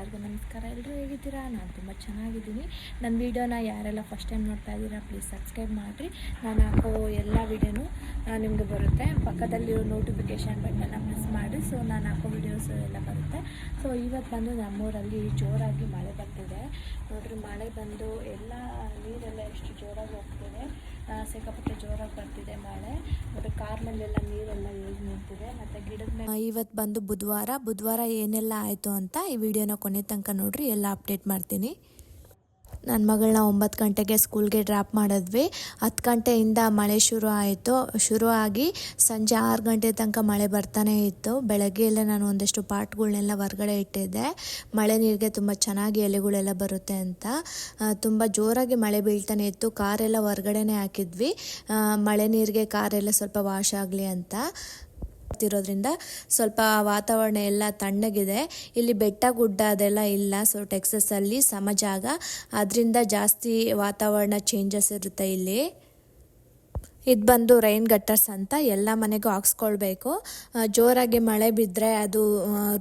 ಎಲ್ಲರಿಗೂ ನಮಸ್ಕಾರ. ಎಲ್ಲರೂ ಹೇಗಿದ್ದೀರಾ? ನಾನು ತುಂಬ ಚೆನ್ನಾಗಿದ್ದೀನಿ. ನನ್ನ ವೀಡಿಯೋನ ಯಾರೆಲ್ಲ ಫಸ್ಟ್ ಟೈಮ್ ನೋಡ್ತಾ ಇದ್ದೀರಾ ಪ್ಲೀಸ್ ಸಬ್ಸ್ಕ್ರೈಬ್ ಮಾಡಿರಿ. ನಾನು ಹಾಕೋ ಎಲ್ಲ ವೀಡಿಯೋನು ನಿಮಗೆ ಬರುತ್ತೆ. ಪಕ್ಕದಲ್ಲಿರೋ ನೋಟಿಫಿಕೇಷನ್ ಬಟನ್ನ ಪ್ರೆಸ್ ಮಾಡಿ. ಸೊ ನಾನು ಹಾಕೋ ವೀಡಿಯೋಸ್ ಎಲ್ಲ ಬರುತ್ತೆ. ಸೊ ಇವತ್ತು ಬಂದು ನಮ್ಮೂರಲ್ಲಿ ಜೋರಾಗಿ ಮಳೆ ಬರ್ತಿದೆ ನೋಡ್ರಿ. ಮಳೆ ಬಂದು ಎಲ್ಲ ನೀರೆಲ್ಲ ಎಷ್ಟು ಜೋರಾಗಿ ಹೋಗ್ತಿದೆ, ಸಿಕ್ಕಾಪಟ್ಟೆ ಜೋರಾಗಿ ಬರ್ತಿದೆ ಮಳೆ. ಮತ್ತು ಕಾರ್ ಮೇಲೆಲ್ಲ ನೀರೆಲ್ಲ ಯೂಸ್ ನಿಂತಿದೆ. ಮತ್ತು ಗಿಡದ ಮೇಲೆ ಇವತ್ತು ಬಂದು ಬುಧವಾರ ಏನೆಲ್ಲ ಆಯಿತು ಅಂತ ಈ ವಿಡಿಯೋನ ಕೊನೆ ತನಕ ನೋಡ್ರಿ, ಎಲ್ಲ ಅಪ್ಡೇಟ್ ಮಾಡ್ತೀನಿ. ನನ್ನ ಮಗಳನ್ನ 9 ಗಂಟೆಗೆ ಸ್ಕೂಲ್ಗೆ ಡ್ರಾಪ್ ಮಾಡಿದ್ವಿ. 10 ಗಂಟೆಯಿಂದ ಮಳೆ ಶುರು ಆಗಿ ಸಂಜೆ 6 ಗಂಟೆ ತನಕ ಮಳೆ ಬರ್ತಾನೆ ಇತ್ತು. ಬೆಳಗ್ಗೆ ಎಲ್ಲ ನಾನು ಒಂದಷ್ಟು ಪಾಟ್ಗಳನ್ನೆಲ್ಲ ಹೊರಗಡೆ ಇಟ್ಟಿದ್ದೆ, ಮಳೆ ನೀರಿಗೆ ತುಂಬ ಚೆನ್ನಾಗಿ ಎಲೆಗಳೆಲ್ಲ ಬರುತ್ತೆ ಅಂತ. ತುಂಬ ಜೋರಾಗಿ ಮಳೆ ಬೀಳ್ತಾನೆ ಇತ್ತು. ಕಾರೆಲ್ಲ ಹೊರಗಡೆನೇ ಹಾಕಿದ್ವಿ, ಮಳೆ ನೀರಿಗೆ ಕಾರೆಲ್ಲ ಸ್ವಲ್ಪ ವಾಶ್ ಆಗಲಿ ಅಂತ. ಇರೋದ್ರಿಂದ ಸ್ವಲ್ಪ ವಾತಾವರಣ ಎಲ್ಲ ತಣ್ಣಗಿದೆ. ಇಲ್ಲಿ ಬೆಟ್ಟ ಗುಡ್ಡ ಅದೆಲ್ಲ ಇಲ್ಲ. ಸೊ ಟೆಕ್ಸಸಲ್ಲಿ ಸಮ ಜಾಗ, ಅದರಿಂದ ಜಾಸ್ತಿ ವಾತಾವರಣ ಚೇಂಜಸ್ ಇರುತ್ತೆ ಇಲ್ಲಿ. ಇದು ಬಂದು ರೈನ್ ಗಟ್ಟರ್ಸ್ ಅಂತ ಎಲ್ಲ ಮನೆಗೂ ಹಾಕ್ಸ್ಕೊಳ್ಬೇಕು. ಜೋರಾಗಿ ಮಳೆ ಬಿದ್ದರೆ ಅದು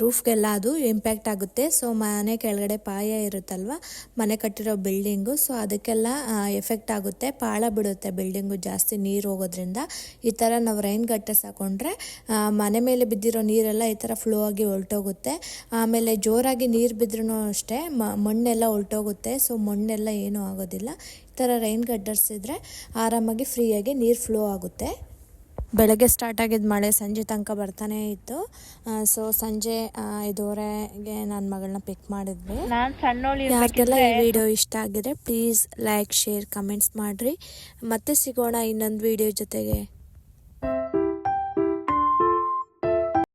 ರೂಫ್ಗೆಲ್ಲ ಅದು ಇಂಪ್ಯಾಕ್ಟ್ ಆಗುತ್ತೆ. ಸೊ ಮನೆ ಕೆಳಗಡೆ ಪಾಯ ಇರುತ್ತಲ್ವ, ಮನೆ ಕಟ್ಟಿರೋ ಬಿಲ್ಡಿಂಗು, ಸೊ ಅದಕ್ಕೆಲ್ಲ ಎಫೆಕ್ಟ್ ಆಗುತ್ತೆ, ಪಾಳ ಬಿಡುತ್ತೆ ಬಿಲ್ಡಿಂಗು ಜಾಸ್ತಿ ನೀರು ಹೋಗೋದ್ರಿಂದ. ಈ ಥರ ನಾವು ರೈನ್ ಗಟ್ಟರ್ಸ್ ಹಾಕೊಂಡ್ರೆ ಮನೆ ಮೇಲೆ ಬಿದ್ದಿರೋ ನೀರೆಲ್ಲ ಈ ಥರ ಫ್ಲೋ ಆಗಿ ಹೊಲ್ಟೋಗುತ್ತೆ. ಆಮೇಲೆ ಜೋರಾಗಿ ನೀರು ಬಿದ್ರೂ ಅಷ್ಟೇ ಮಣ್ಣೆಲ್ಲ ಹೊಲ್ಟೋಗುತ್ತೆ. ಸೊ ಮಣ್ಣೆಲ್ಲ ಏನೂ ಆಗೋದಿಲ್ಲ. ಈ ಥರ ರೈನ್ ಗಟ್ಟರ್ಸ್ ಇದ್ದರೆ ಆರಾಮಾಗಿ ಫ್ರೀಯಾಗಿ ನೀರು ಫ್ಲೋ ಆಗುತ್ತೆ. ಬೆಳಗ್ಗೆ ಸ್ಟಾರ್ಟ್ ಆಗಿದ್ದ ಮಳೆ ಸಂಜೆ ತನಕ ಬರ್ತಾನೆ ಇತ್ತು. ಸೊ ಸಂಜೆ 5:30ಗೆ ನನ್ನ ಮಗಳನ್ನ ಪಿಕ್ ಮಾಡಿದ್ವಿ. ಯಾರಿಗೆಲ್ಲ ಈ ವಿಡಿಯೋ ಇಷ್ಟ ಆಗಿದೆ ಪ್ಲೀಸ್ ಲೈಕ್, ಶೇರ್, ಕಮೆಂಟ್ಸ್ ಮಾಡಿರಿ. ಮತ್ತೆ ಸಿಗೋಣ ಇನ್ನೊಂದು ವಿಡಿಯೋ ಜೊತೆಗೆ.